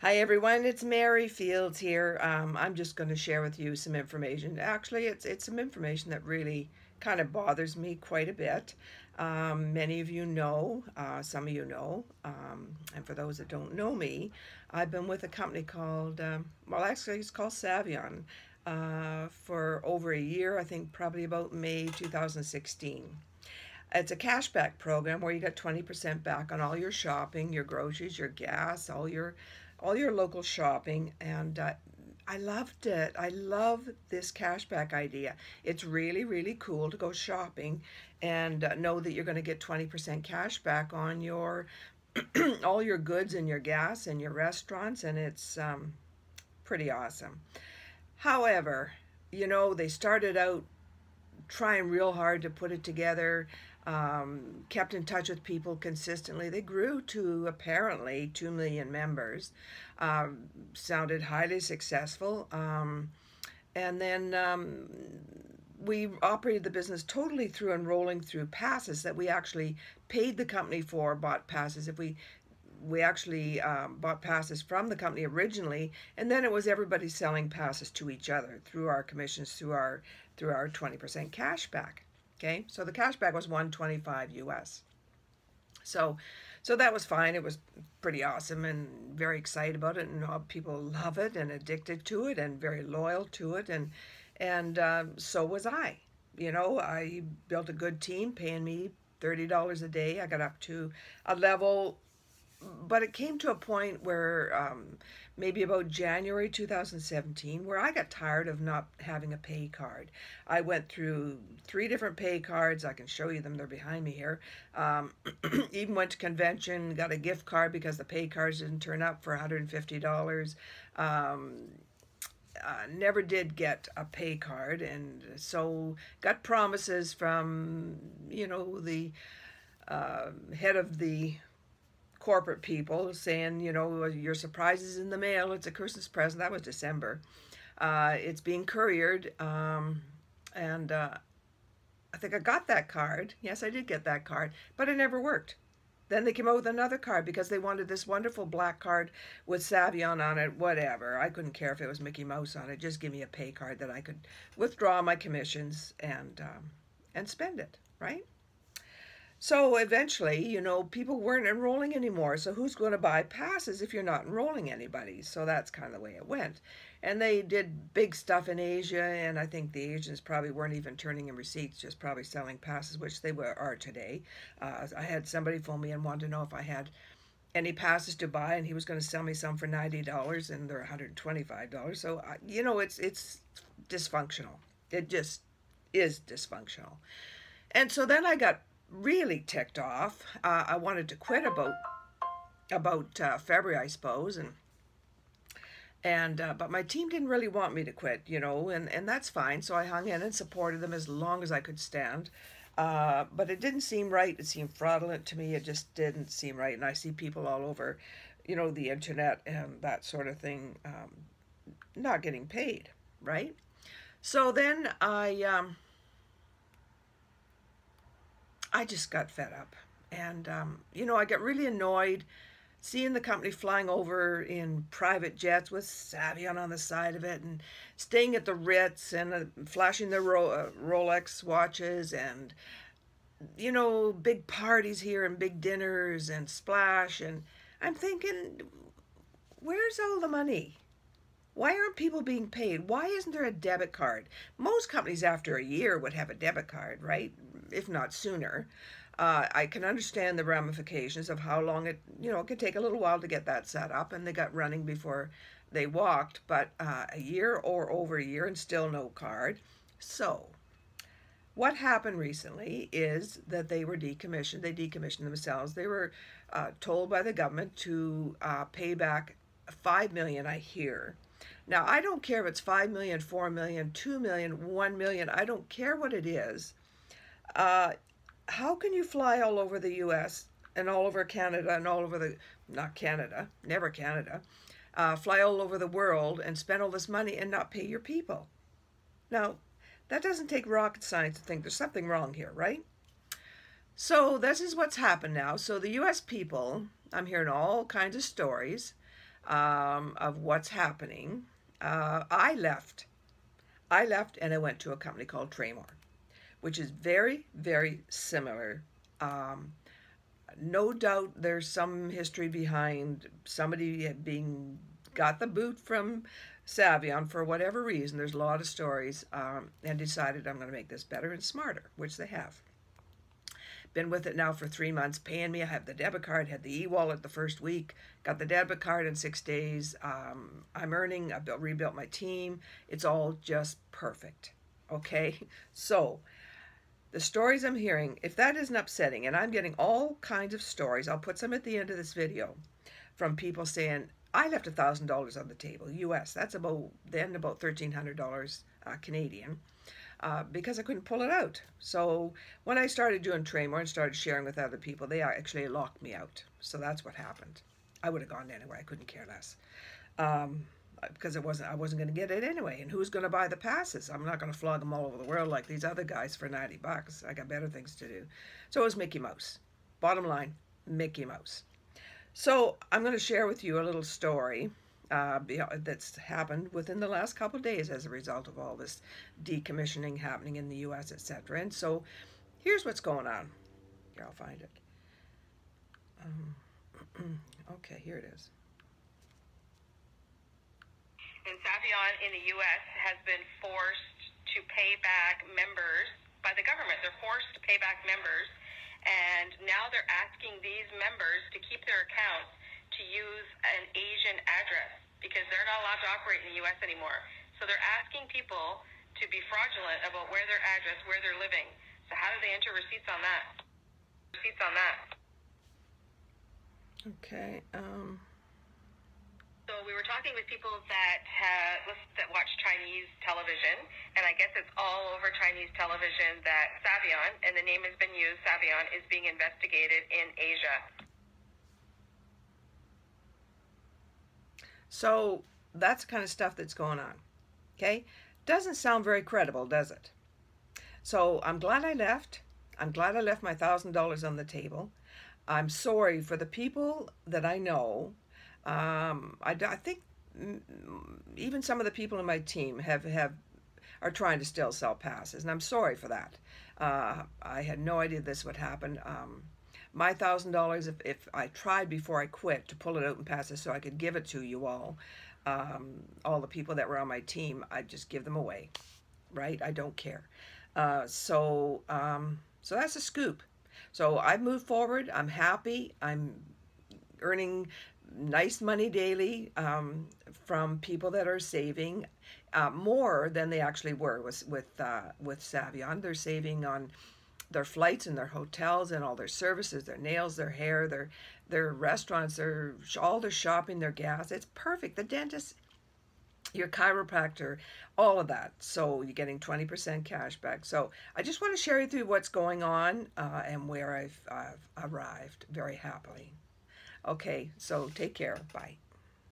Hi everyone, it's Mary Fields here. I'm just going to share with you some information. Actually, it's some information that really kind of bothers me quite a bit. Many of you know, some of you know, and for those that don't know me, I've been with a company called, well, actually it's called Saivian for over a year. I think probably about May 2016. It's a cashback program where you get 20% back on all your shopping, your groceries, your gas, all your local shopping, and I loved it. I love this cashback idea. It's really, really cool to go shopping and know that you're going to get 20% cash back on your all your goods and your gas and your restaurants, and it's pretty awesome. However, they started out trying real hard to put it together, kept in touch with people consistently. They grew to apparently 2 million members, sounded highly successful. And then we operated the business totally through enrolling through passes that we actually paid the company for, bought passes. If we actually bought passes from the company originally, and then it was everybody selling passes to each other through our commissions, through our 20% cash back. Okay, so the cash back was 125 US. So that was fine. It was pretty awesome and very excited about it, and people love it and addicted to it and very loyal to it, and so was I. I built a good team paying me $30 a day. I got up to a level, but it came to a point where maybe about January 2017 where I got tired of not having a pay card. I went through 3 different pay cards. I can show you them. They're behind me here. Even went to convention, got a gift card because the pay cards didn't turn up for $150. Never did get a pay card, and so got promises from the head of the corporate people saying, your surprise is in the mail. It's a Christmas present. That was December. It's being couriered, and I think I got that card. Yes, I did get that card, but it never worked. Then they came out with another card because they wanted this wonderful black card with Saivian on it, whatever. I couldn't care if it was Mickey Mouse on it. Just give me a pay card that I could withdraw my commissions and spend it, right? So eventually, people weren't enrolling anymore. So who's going to buy passes if you're not enrolling anybody? So that's kind of the way it went. And they did big stuff in Asia, and I think the Asians probably weren't even turning in receipts, just probably selling passes, which they are today. I had somebody phone me and wanted to know if I had any passes to buy, and he was going to sell me some for $90, and they're $125. So, it's dysfunctional. It just is dysfunctional. And so then I got really ticked off. I wanted to quit about February, I suppose, and but my team didn't really want me to quit, and that's fine. So I hung in and supported them as long as I could stand. But it didn't seem right. It seemed fraudulent to me. It just didn't seem right. And I see people all over, the internet and that sort of thing, not getting paid, right? So then I just got fed up, and I got really annoyed seeing the company flying over in private jets with Saivian on the side of it, and staying at the Ritz, and flashing their Rolex watches, and big parties here and big dinners and splash. And I'm thinking, where's all the money? Why aren't people being paid? Why isn't there a debit card? Most companies after a year would have a debit card, right? If not sooner. I can understand the ramifications of how long it could take a little while to get that set up, and they got running before they walked, but a year or over a year and still no card. So what happened recently is that they were decommissioned. They decommissioned themselves. They were told by the government to pay back $5 million, I hear. Now, I don't care if it's 5 million, 4 million, 2 million, 1 million. I don't care what it is. How can you fly all over the U.S. and all over Canada and all over not Canada, never Canada, fly all over the world and spend all this money and not pay your people? Now, that doesn't take rocket science to think there's something wrong here, right? So this is what's happened now. So the U.S. people, I'm hearing all kinds of stories, of what's happening, I left. I left and I went to a company called Tresmore, which is very, very similar. Um, no doubt there's some history behind somebody being got the boot from Saivian for whatever reason. There's a lot of stories, and decided I'm going to make this better and smarter, which they have. Been with it now for 3 months, paying me. I have the debit card, had the e-wallet the first week, got the debit card in 6 days. I'm earning, I've rebuilt my team. It's all just perfect. Okay, so the stories I'm hearing, if that isn't upsetting, and I'm getting all kinds of stories, I'll put some at the end of this video, from people saying, I left $1,000 on the table, US. That's about $1,300 Canadian, because I couldn't pull it out. So when I started doing Tresmore and started sharing with other people, they actually locked me out. So that's what happened. I would have gone anyway. I couldn't care less. Because I wasn't going to get it anyway. And who's going to buy the passes? I'm not going to flog them all over the world like these other guys for $90. I got better things to do. So it was Mickey Mouse. Bottom line, Mickey Mouse. So I'm going to share with you a little story that's happened within the last couple of days as a result of all this decommissioning happening in the U.S., etc. And so here's what's going on. Here, I'll find it. Okay, here it is. And Saivian in the U.S. has been forced to pay back members by the government. They're forced to pay back members, and now they're asking these members to keep their accounts to use an Asian address because they're not allowed to operate in the U.S. anymore. So they're asking people to be fraudulent about where their address, where they're living. So how do they enter receipts on that? Receipts on that. Okay. So we were talking with people that watch Chinese television, and I guess it's all over Chinese television that Saivian, and the name has been used, Saivian, is being investigated in Asia. So that's the kind of stuff that's going on. Okay? Doesn't sound very credible, does it? So I'm glad I left. I'm glad I left my $1,000 on the table. I'm sorry for the people that I know. I think even some of the people in my team are trying to still sell passes, and I'm sorry for that. I had no idea this would happen. My $1,000, if I tried before I quit to pull it out and pass it so I could give it to you all the people that were on my team, I'd just give them away, right? I don't care. So that's a scoop. So I've moved forward. I'm happy. I'm earning nice money daily from people that are saving more than they actually were with Saivian. They're saving on their flights and their hotels and all their services, their nails, their hair, their restaurants, all their shopping, their gas. It's perfect. The dentist, your chiropractor, all of that. So you're getting 20% cash back. So I just want to share with you what's going on and where I've arrived very happily. Okay, so take care. Bye.